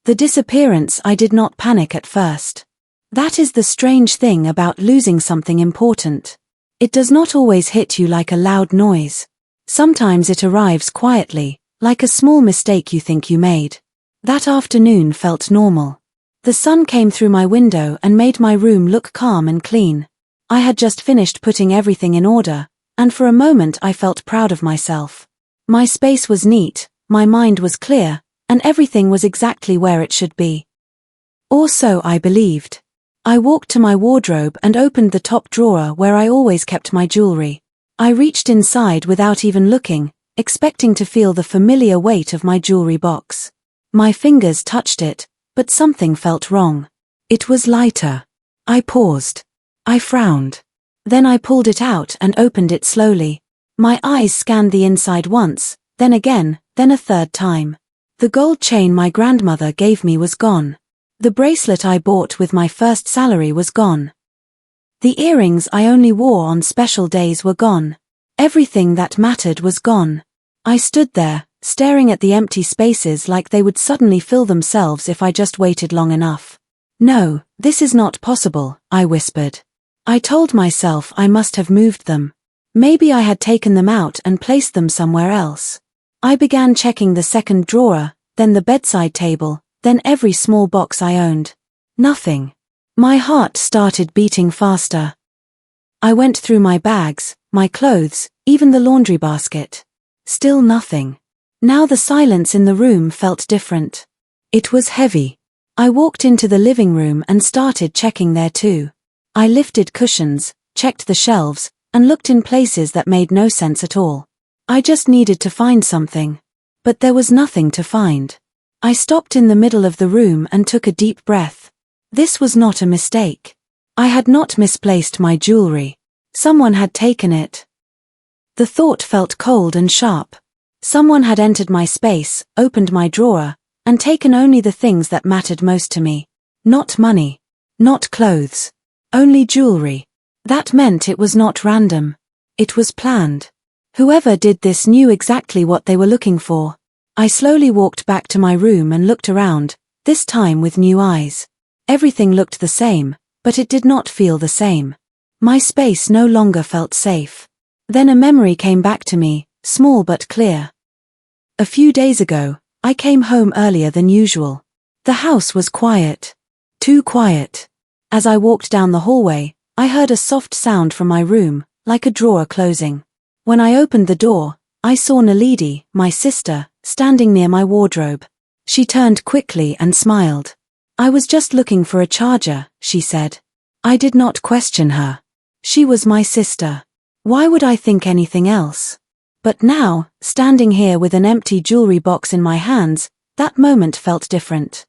The disappearance, I did not panic at first. That is the strange thing about losing something important. It does not always hit you like a loud noise. Sometimes it arrives quietly, like a small mistake you think you made. That afternoon felt normal. The sun came through my window and made my room look calm and clean. I had just finished putting everything in order, and for a moment I felt proud of myself. My space was neat, my mind was clear, and everything was exactly where it should be. Or so I believed. I walked to my wardrobe and opened the top drawer where I always kept my jewelry. I reached inside without even looking, expecting to feel the familiar weight of my jewelry box. My fingers touched it, but something felt wrong. It was lighter. I paused. I frowned. Then I pulled it out and opened it slowly. My eyes scanned the inside once, then again, then a third time. The gold chain my grandmother gave me was gone. The bracelet I bought with my first salary was gone. The earrings I only wore on special days were gone. Everything that mattered was gone. I stood there, staring at the empty spaces like they would suddenly fill themselves if I just waited long enough. No, this is not possible, I whispered. I told myself I must have moved them. Maybe I had taken them out and placed them somewhere else. I began checking the second drawer, then the bedside table, then every small box I owned. Nothing. My heart started beating faster. I went through my bags, my clothes, even the laundry basket. Still nothing. Now the silence in the room felt different. It was heavy. I walked into the living room and started checking there too. I lifted cushions, checked the shelves, and looked in places that made no sense at all. I just needed to find something. But there was nothing to find. I stopped in the middle of the room and took a deep breath. This was not a mistake. I had not misplaced my jewelry. Someone had taken it. The thought felt cold and sharp. Someone had entered my space, opened my drawer, and taken only the things that mattered most to me. Not money. Not clothes. Only jewelry. That meant it was not random. It was planned. Whoever did this knew exactly what they were looking for. I slowly walked back to my room and looked around, this time with new eyes. Everything looked the same, but it did not feel the same. My space no longer felt safe. Then a memory came back to me, small but clear. A few days ago, I came home earlier than usual. The house was quiet. Too quiet. As I walked down the hallway, I heard a soft sound from my room, like a drawer closing. When I opened the door, I saw Naledi, my sister, standing near my wardrobe. She turned quickly and smiled. I was just looking for a charger, she said. I did not question her. She was my sister. Why would I think anything else? But now, standing here with an empty jewelry box in my hands, that moment felt different.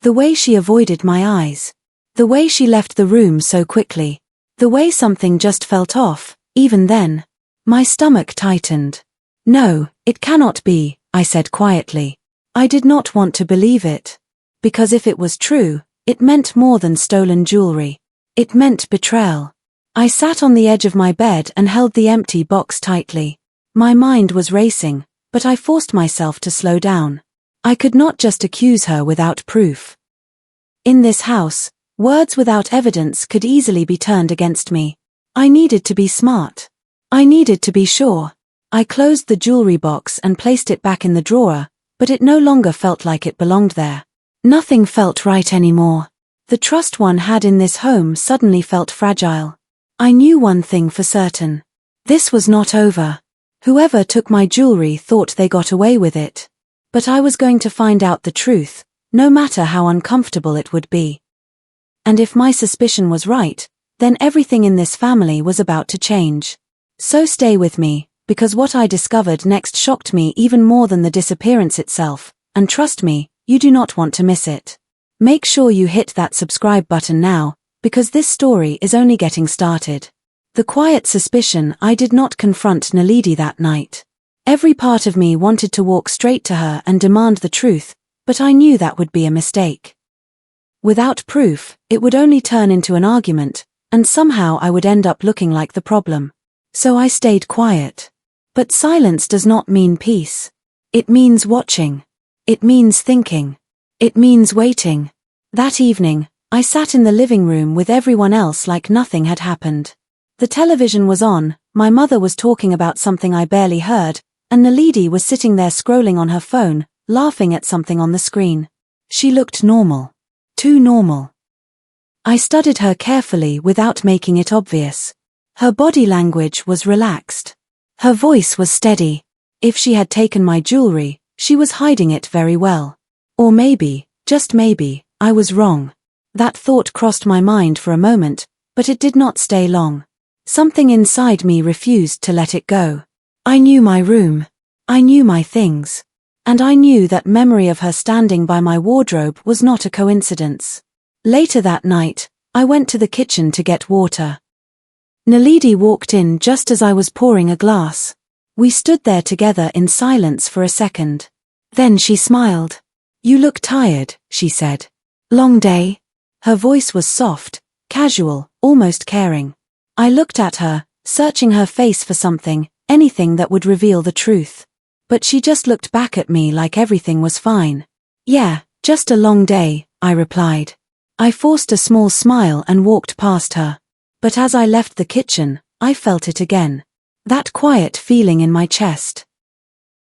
The way she avoided my eyes. The way she left the room so quickly. The way something just felt off, even then. My stomach tightened. No, it cannot be, I said quietly. I did not want to believe it. Because if it was true, it meant more than stolen jewelry. It meant betrayal. I sat on the edge of my bed and held the empty box tightly. My mind was racing, but I forced myself to slow down. I could not just accuse her without proof. In this house, words without evidence could easily be turned against me. I needed to be smart. I needed to be sure. I closed the jewelry box and placed it back in the drawer, but it no longer felt like it belonged there. Nothing felt right anymore. The trust one had in this home suddenly felt fragile. I knew one thing for certain. This was not over. Whoever took my jewelry thought they got away with it. But I was going to find out the truth, no matter how uncomfortable it would be. And if my suspicion was right, then everything in this family was about to change. So stay with me, because what I discovered next shocked me even more than the disappearance itself, and trust me, you do not want to miss it. Make sure you hit that subscribe button now, because this story is only getting started. The quiet suspicion I did not confront Naledi that night. Every part of me wanted to walk straight to her and demand the truth, but I knew that would be a mistake. Without proof, it would only turn into an argument, and somehow I would end up looking like the problem. So I stayed quiet. But silence does not mean peace. It means watching. It means thinking. It means waiting. That evening, I sat in the living room with everyone else like nothing had happened. The television was on, my mother was talking about something I barely heard, and Naledi was sitting there scrolling on her phone, laughing at something on the screen. She looked normal. Too normal. I studied her carefully without making it obvious. Her body language was relaxed. Her voice was steady. If she had taken my jewelry, she was hiding it very well. Or maybe, just maybe, I was wrong. That thought crossed my mind for a moment, but it did not stay long. Something inside me refused to let it go. I knew my room. I knew my things. And I knew that memory of her standing by my wardrobe was not a coincidence. Later that night, I went to the kitchen to get water. Naledi walked in just as I was pouring a glass. We stood there together in silence for a second. Then she smiled. "You look tired," she said. "Long day?" Her voice was soft, casual, almost caring. I looked at her, searching her face for something, anything that would reveal the truth. But she just looked back at me like everything was fine. "Yeah, just a long day," I replied. I forced a small smile and walked past her. But as I left the kitchen, I felt it again. That quiet feeling in my chest.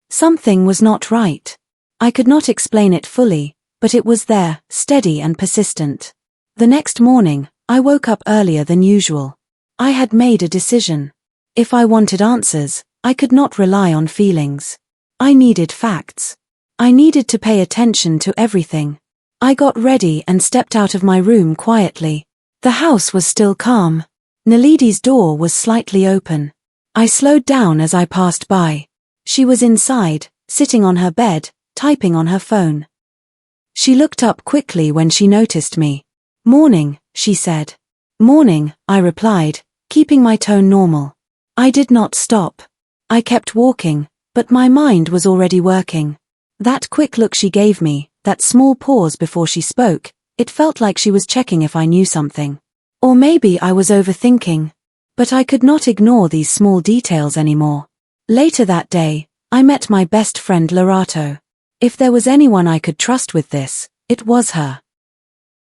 Something was not right. I could not explain it fully, but it was there, steady and persistent. The next morning, I woke up earlier than usual. I had made a decision. If I wanted answers, I could not rely on feelings. I needed facts. I needed to pay attention to everything. I got ready and stepped out of my room quietly. The house was still calm. Naledi's door was slightly open. I slowed down as I passed by. She was inside, sitting on her bed, typing on her phone. She looked up quickly when she noticed me. "Morning," she said. "Morning," I replied, keeping my tone normal. I did not stop. I kept walking, but my mind was already working. That quick look she gave me, that small pause before she spoke, it felt like she was checking if I knew something. Or maybe I was overthinking. But I could not ignore these small details anymore. Later that day, I met my best friend Lorato. If there was anyone I could trust with this, it was her.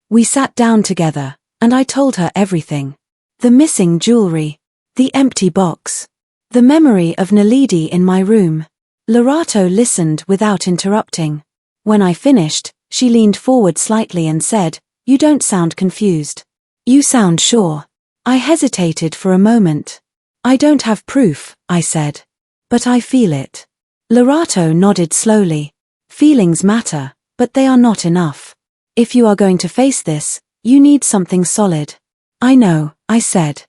We sat down together, and I told her everything. The missing jewelry. The empty box. The memory of Naledi in my room. Lorato listened without interrupting. When I finished, she leaned forward slightly and said, "You don't sound confused. You sound sure." I hesitated for a moment. "I don't have proof," I said. "But I feel it." Lorato nodded slowly. "Feelings matter, but they are not enough. If you are going to face this, you need something solid." "I know," I said.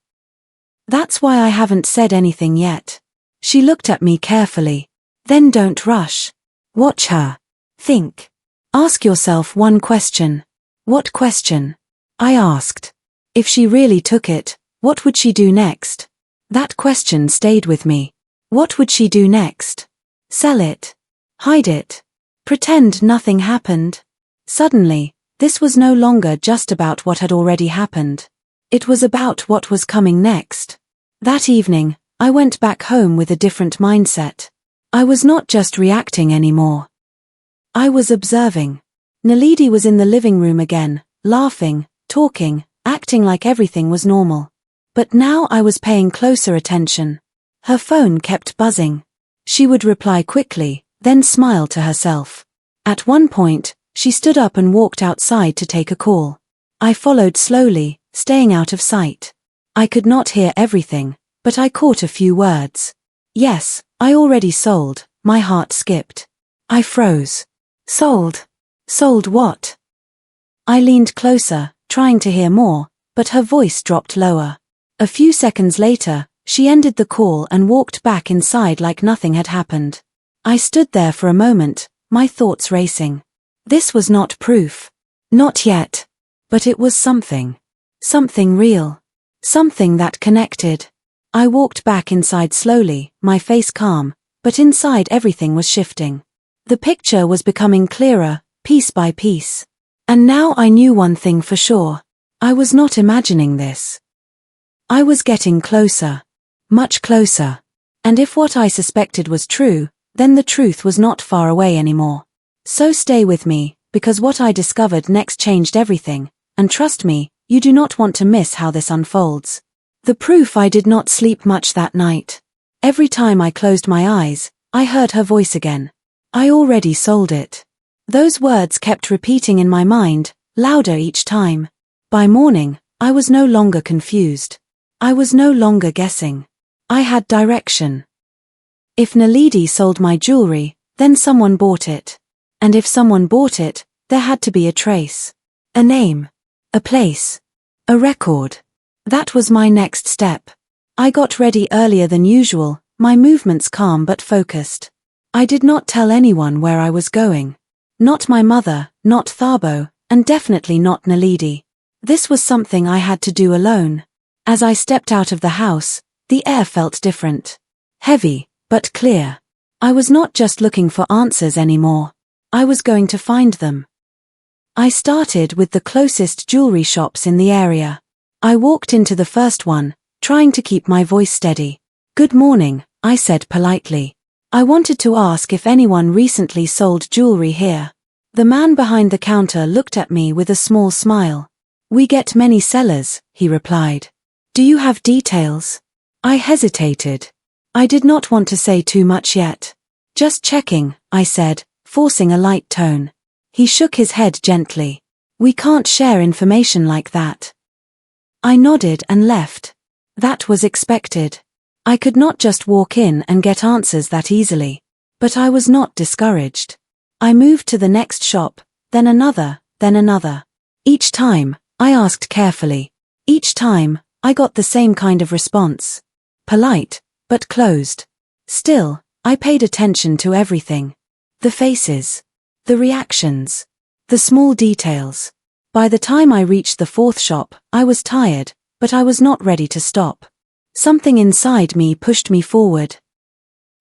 "That's why I haven't said anything yet." She looked at me carefully. "Then don't rush. Watch her. Think. Ask yourself one question." "What question?" I asked. If she really took it, what would she do next? That question stayed with me. What would she do next? Sell it? Hide it? Pretend nothing happened? Suddenly, this was no longer just about what had already happened. It was about what was coming next. That evening, I went back home with a different mindset. I was not just reacting anymore. I was observing. Naledi was in the living room again, laughing, talking, acting like everything was normal. But now I was paying closer attention. Her phone kept buzzing. She would reply quickly, then smile to herself. At one point, she stood up and walked outside to take a call. I followed slowly, staying out of sight. I could not hear everything, but I caught a few words. "Yes, I already sold." My heart skipped. I froze. "Sold? Sold what?" I leaned closer, trying to hear more, but her voice dropped lower. A few seconds later, she ended the call and walked back inside like nothing had happened. I stood there for a moment, my thoughts racing. This was not proof. Not yet. But it was something. Something real. Something that connected. I walked back inside slowly, my face calm, but inside everything was shifting. The picture was becoming clearer, piece by piece. And now I knew one thing for sure. I was not imagining this. I was getting closer. Much closer. And if what I suspected was true, then the truth was not far away anymore. So stay with me, because what I discovered next changed everything, and trust me, you do not want to miss how this unfolds. The proof. I did not sleep much that night. Every time I closed my eyes, I heard her voice again. I already sold it. Those words kept repeating in my mind, louder each time. By morning, I was no longer confused. I was no longer guessing. I had direction. If Naledi sold my jewelry, then someone bought it. And if someone bought it, there had to be a trace. A name. A place. A record. That was my next step. I got ready earlier than usual, my movements calm but focused. I did not tell anyone where I was going. Not my mother, not Thabo, and definitely not Naledi. This was something I had to do alone. As I stepped out of the house, the air felt different. Heavy, but clear. I was not just looking for answers anymore. I was going to find them. I started with the closest jewelry shops in the area. I walked into the first one, trying to keep my voice steady. "Good morning," I said politely. I wanted to ask if anyone recently sold jewelry here. The man behind the counter looked at me with a small smile. "We get many sellers," he replied. "Do you have details?" I hesitated. I did not want to say too much yet. "Just checking," I said, forcing a light tone. He shook his head gently. "We can't share information like that." I nodded and left. That was expected. I could not just walk in and get answers that easily. But I was not discouraged. I moved to the next shop, then another, then another. Each time, I asked carefully. Each time, I got the same kind of response. Polite, but closed. Still, I paid attention to everything. The faces. The reactions. The small details. By the time I reached the fourth shop, I was tired, but I was not ready to stop. Something inside me pushed me forward.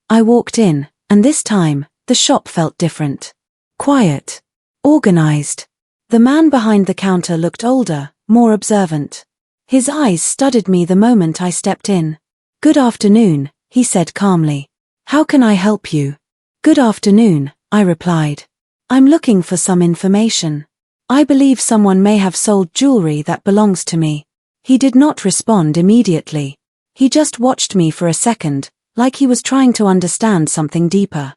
I walked in, and this time, the shop felt different. Quiet. Organized. The man behind the counter looked older, more observant. His eyes studied me the moment I stepped in. "Good afternoon," he said calmly. "How can I help you?" "Good afternoon," I replied. "I'm looking for some information. I believe someone may have sold jewelry that belongs to me." He did not respond immediately. He just watched me for a second, like he was trying to understand something deeper.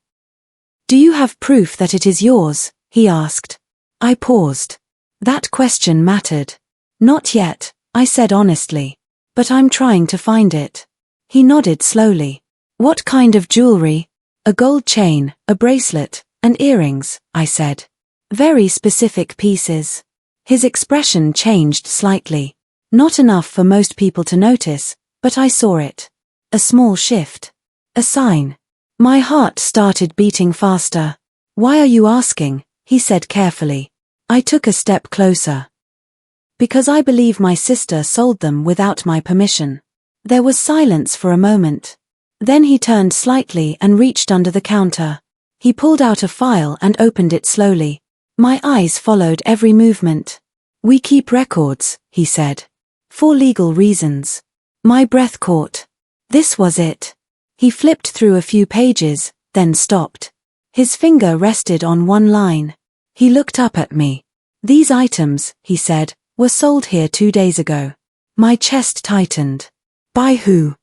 "Do you have proof that it is yours?" he asked. I paused. That question mattered. "Not yet," I said honestly. "But I'm trying to find it." He nodded slowly. "What kind of jewelry?" "A gold chain, a bracelet, and earrings," I said. "Very specific pieces." His expression changed slightly. Not enough for most people to notice, but I saw it. A small shift. A sign. My heart started beating faster. "Why are you asking?" he said carefully. I took a step closer. "Because I believe my sister sold them without my permission." There was silence for a moment. Then he turned slightly and reached under the counter. He pulled out a file and opened it slowly. My eyes followed every movement. "We keep records," he said. "For legal reasons." My breath caught. This was it. He flipped through a few pages, then stopped. His finger rested on one line. He looked up at me. "These items," he said, "were sold here 2 days ago." My chest tightened. "By who?"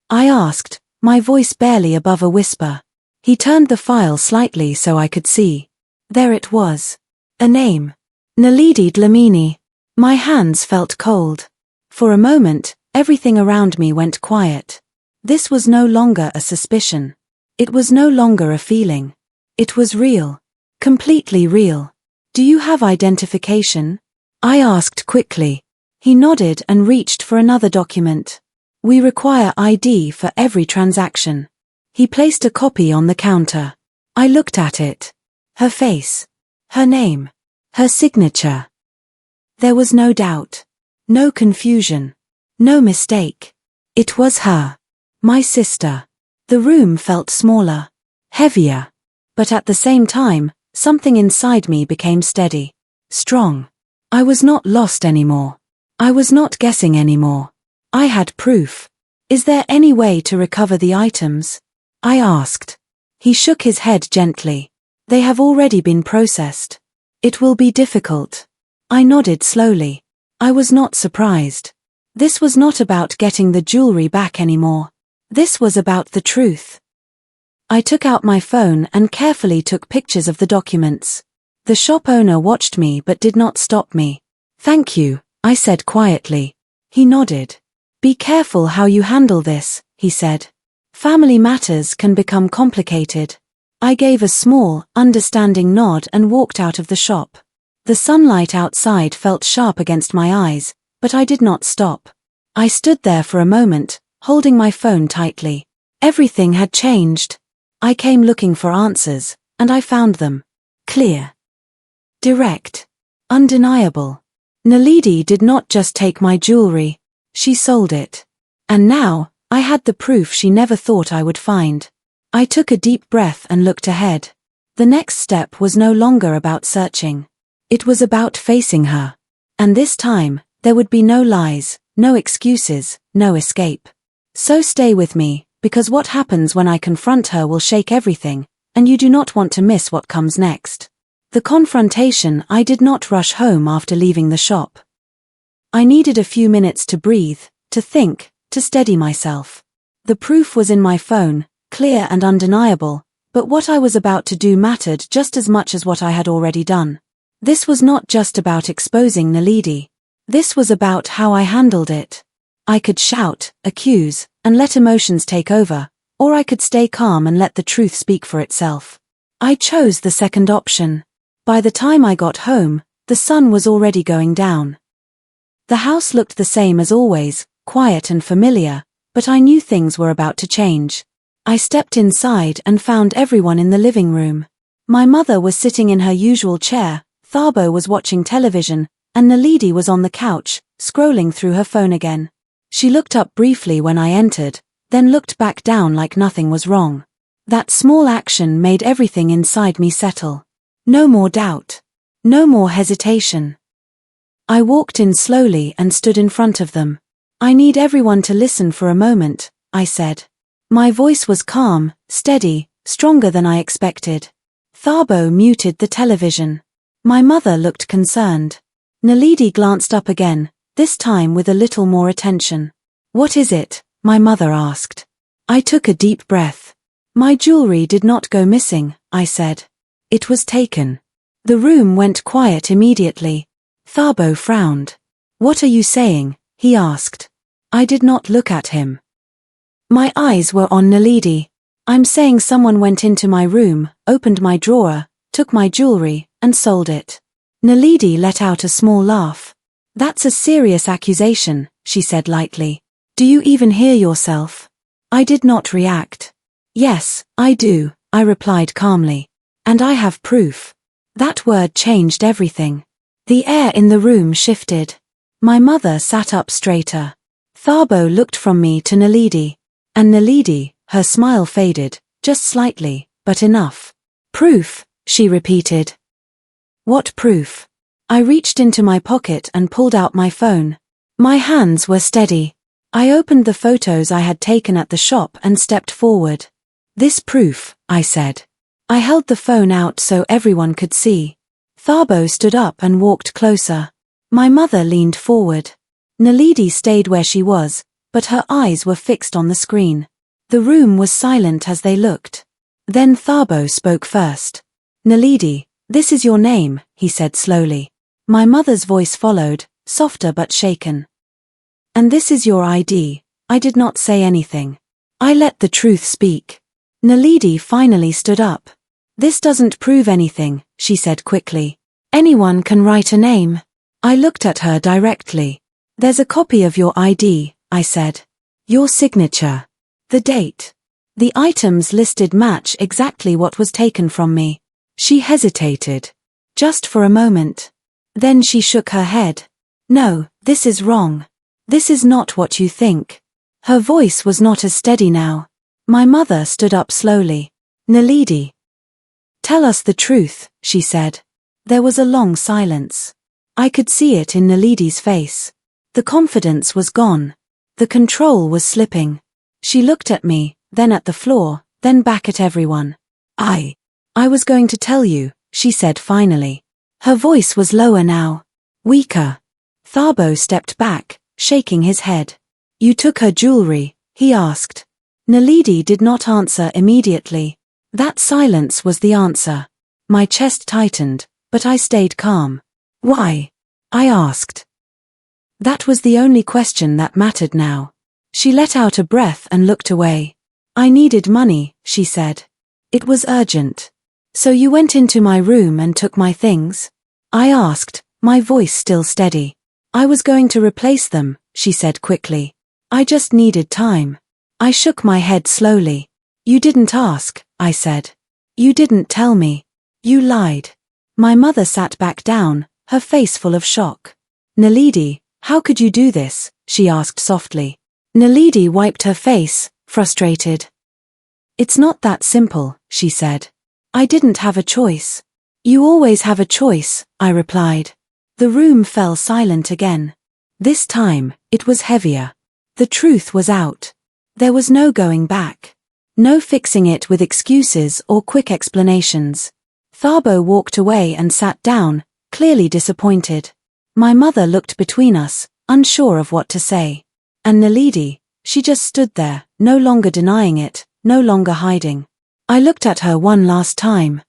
I asked, my voice barely above a whisper. He turned the file slightly so I could see. There it was. A name. Naledi Dlamini. My hands felt cold. For a moment, everything around me went quiet. This was no longer a suspicion. It was no longer a feeling. It was real. Completely real. "Do you have identification?" I asked quickly. He nodded and reached for another document. "We require ID for every transaction." He placed a copy on the counter. I looked at it. Her face. Her name. Her signature. There was no doubt. No confusion. No mistake. It was her. My sister. The room felt smaller. Heavier. But at the same time, something inside me became steady. Strong. I was not lost anymore. I was not guessing anymore. I had proof. "Is there any way to recover the items?" I asked. He shook his head gently. "They have already been processed." It will be difficult. I nodded slowly. I was not surprised. This was not about getting the jewelry back anymore. This was about the truth. I took out my phone and carefully took pictures of the documents. The shop owner watched me but did not stop me. "Thank you," I said quietly. He nodded. "Be careful how you handle this," he said. "Family matters can become complicated." I gave a small, understanding nod and walked out of the shop. The sunlight outside felt sharp against my eyes, but I did not stop. I stood there for a moment, holding my phone tightly. Everything had changed. I came looking for answers, and I found them. Clear. Direct. Undeniable. Naledi did not just take my jewelry, she sold it. And now, I had the proof she never thought I would find. I took a deep breath and looked ahead. The next step was no longer about searching. It was about facing her. And this time, there would be no lies, no excuses, no escape. So stay with me, because what happens when I confront her will shake everything, and you do not want to miss what comes next. The confrontation. I did not rush home after leaving the shop. I needed a few minutes to breathe, to think, to steady myself. The proof was in my phone, clear and undeniable, but what I was about to do mattered just as much as what I had already done. This was not just about exposing Naledi. This was about how I handled it. I could shout, accuse, and let emotions take over, or I could stay calm and let the truth speak for itself. I chose the second option. By the time I got home, the sun was already going down. The house looked the same as always, quiet and familiar, but I knew things were about to change. I stepped inside and found everyone in the living room. My mother was sitting in her usual chair, Thabo was watching television, and Naledi was on the couch, scrolling through her phone again. She looked up briefly when I entered, then looked back down like nothing was wrong. That small action made everything inside me settle. No more doubt. No more hesitation. I walked in slowly and stood in front of them. "I need everyone to listen for a moment," I said. My voice was calm, steady, stronger than I expected. Thabo muted the television. My mother looked concerned. Naledi glanced up again, this time with a little more attention. "What is it?" my mother asked. I took a deep breath. "My jewelry did not go missing," I said. "It was taken." The room went quiet immediately. Thabo frowned. "What are you saying?" he asked. I did not look at him. My eyes were on Naledi. "I'm saying someone went into my room, opened my drawer, took my jewelry, and sold it." Naledi let out a small laugh. "That's a serious accusation," she said lightly. "Do you even hear yourself?" I did not react. "Yes, I do," I replied calmly. "And I have proof." That word changed everything. The air in the room shifted. My mother sat up straighter. Thabo looked from me to Naledi. And Naledi, her smile faded, just slightly, but enough. "Proof," she repeated. "What proof?" I reached into my pocket and pulled out my phone. My hands were steady. I opened the photos I had taken at the shop and stepped forward. "This proof," I said. I held the phone out so everyone could see. Thabo stood up and walked closer. My mother leaned forward. Naledi stayed where she was, but her eyes were fixed on the screen. The room was silent as they looked. Then Thabo spoke first. "Naledi, this is your name," he said slowly. My mother's voice followed, softer but shaken. "And this is your ID." I did not say anything. I let the truth speak. Naledi finally stood up. "This doesn't prove anything," she said quickly. "Anyone can write a name." I looked at her directly. "There's a copy of your ID," I said. "Your signature. The date. The items listed match exactly what was taken from me." She hesitated. Just for a moment. Then she shook her head. "No, this is wrong. This is not what you think." Her voice was not as steady now. My mother stood up slowly. "Naledi, tell us the truth," she said. There was a long silence. I could see it in Naledi's face. The confidence was gone. The control was slipping. She looked at me, then at the floor, then back at everyone. I was going to tell you," she said finally. Her voice was lower now. Weaker. Thabo stepped back, shaking his head. You took her jewellery, he asked. Naledi did not answer immediately. That silence was the answer. My chest tightened, but I stayed calm. Why? I asked. That was the only question that mattered now. She let out a breath and looked away. I needed money, she said. It was urgent. So you went into my room and took my things? I asked, my voice still steady. I was going to replace them, she said quickly. I just needed time. I shook my head slowly. You didn't ask, I said. You didn't tell me. You lied. My mother sat back down, her face full of shock. Naledi, how could you do this? She asked softly. Naledi wiped her face, frustrated. It's not that simple, she said. I didn't have a choice. You always have a choice, I replied. The room fell silent again. This time, it was heavier. The truth was out. There was no going back. No fixing it with excuses or quick explanations. Thabo walked away and sat down, clearly disappointed. My mother looked between us, unsure of what to say. And Naledi, she just stood there, no longer denying it, no longer hiding. I looked at her one last time.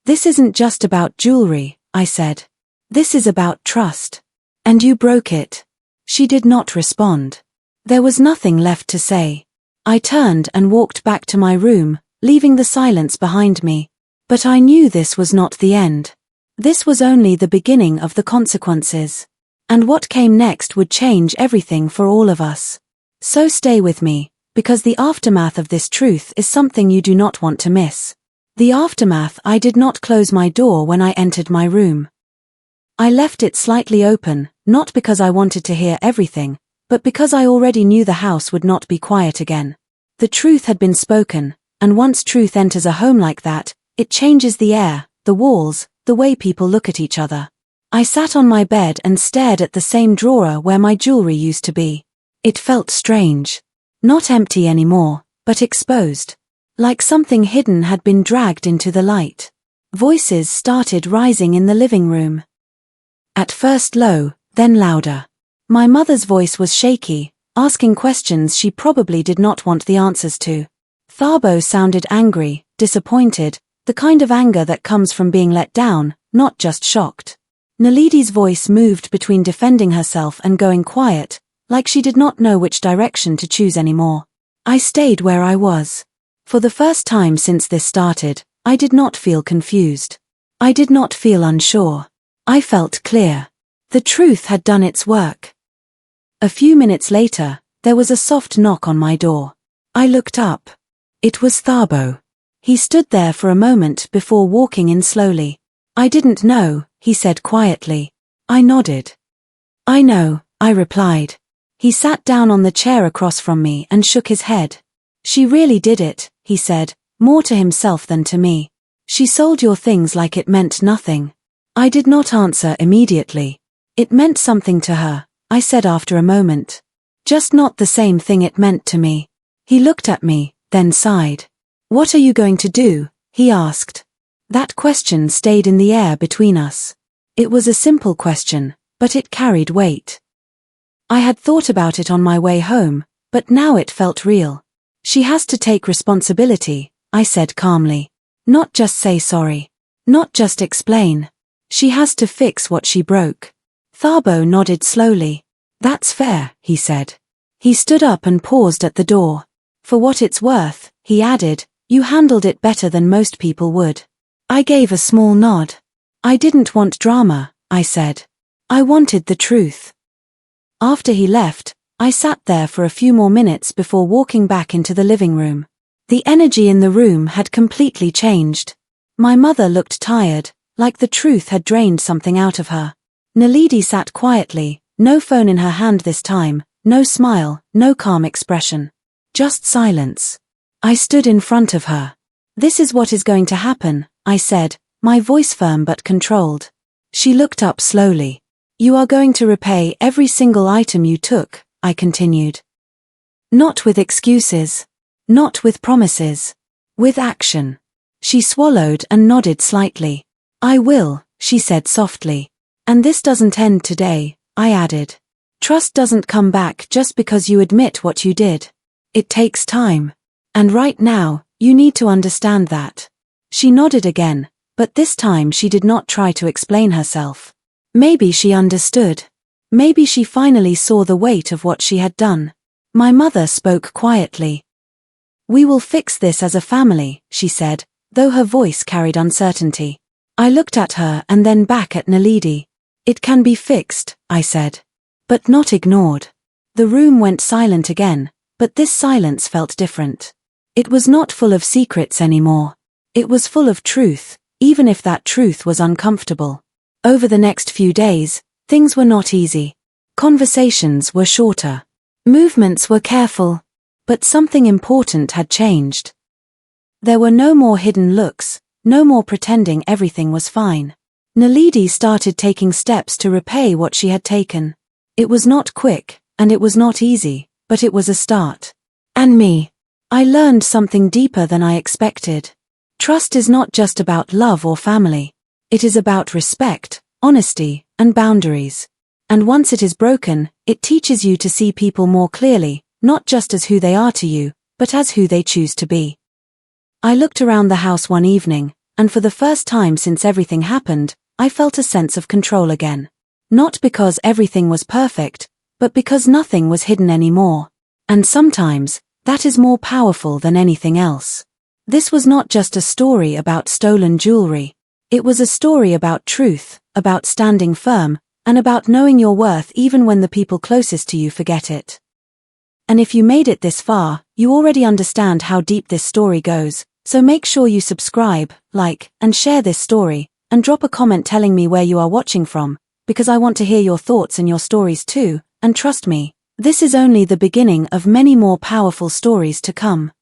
This isn't just about jewelry, I said. This is about trust. And you broke it. She did not respond. There was nothing left to say. I turned and walked back to my room, leaving the silence behind me. But I knew this was not the end. This was only the beginning of the consequences. And what came next would change everything for all of us. So stay with me, because the aftermath of this truth is something you do not want to miss. The aftermath. I did not close my door when I entered my room. I left it slightly open, not because I wanted to hear everything, but because I already knew the house would not be quiet again. The truth had been spoken, and once truth enters a home like that, it changes the air, the walls, the way people look at each other. I sat on my bed and stared at the same drawer where my jewelry used to be. It felt strange. Not empty anymore, but exposed. Like something hidden had been dragged into the light. Voices started rising in the living room. At first low, then louder. My mother's voice was shaky, asking questions she probably did not want the answers to. Thabo sounded angry, disappointed, the kind of anger that comes from being let down, not just shocked. Naledi's voice moved between defending herself and going quiet, like she did not know which direction to choose anymore. I stayed where I was. For the first time since this started, I did not feel confused. I did not feel unsure. I felt clear. The truth had done its work. A few minutes later, there was a soft knock on my door. I looked up. It was Thabo. He stood there for a moment before walking in slowly. I didn't know, he said quietly. I nodded. I know, I replied. He sat down on the chair across from me and shook his head. She really did it, he said, more to himself than to me. She sold your things like it meant nothing. I did not answer immediately. It meant something to her, I said after a moment. Just not the same thing it meant to me. He looked at me, then sighed. What are you going to do? He asked. That question stayed in the air between us. It was a simple question, but it carried weight. I had thought about it on my way home, but now it felt real. She has to take responsibility, I said calmly. Not just say sorry. Not just explain. She has to fix what she broke. Thabo nodded slowly. That's fair, he said. He stood up and paused at the door. For what it's worth, he added, you handled it better than most people would. I gave a small nod. I didn't want drama, I said. I wanted the truth. After he left, I sat there for a few more minutes before walking back into the living room. The energy in the room had completely changed. My mother looked tired, like the truth had drained something out of her. Naledi sat quietly, no phone in her hand this time, no smile, no calm expression. Just silence. I stood in front of her. This is what is going to happen, I said, my voice firm but controlled. She looked up slowly. You are going to repay every single item you took, I continued. Not with excuses. Not with promises. With action. She swallowed and nodded slightly. I will, she said softly. And this doesn't end today, I added. Trust doesn't come back just because you admit what you did. It takes time. And right now, you need to understand that. She nodded again, but this time she did not try to explain herself. Maybe she understood. Maybe she finally saw the weight of what she had done. My mother spoke quietly. We will fix this as a family, she said, though her voice carried uncertainty. I looked at her and then back at Naledi. It can be fixed, I said. But not ignored. The room went silent again, but this silence felt different. It was not full of secrets anymore. It was full of truth, even if that truth was uncomfortable. Over the next few days, things were not easy. Conversations were shorter. Movements were careful. But something important had changed. There were no more hidden looks, no more pretending everything was fine. Naledi started taking steps to repay what she had taken. It was not quick, and it was not easy, but it was a start. And me. I learned something deeper than I expected. Trust is not just about love or family. It is about respect, honesty, and boundaries. And once it is broken, it teaches you to see people more clearly, not just as who they are to you, but as who they choose to be. I looked around the house one evening, and for the first time since everything happened, I felt a sense of control again. Not because everything was perfect, but because nothing was hidden anymore. And sometimes, that is more powerful than anything else. This was not just a story about stolen jewelry. It was a story about truth, about standing firm, and about knowing your worth even when the people closest to you forget it. And if you made it this far, you already understand how deep this story goes, so make sure you subscribe, like, and share this story, and drop a comment telling me where you are watching from, because I want to hear your thoughts and your stories too, and trust me, this is only the beginning of many more powerful stories to come.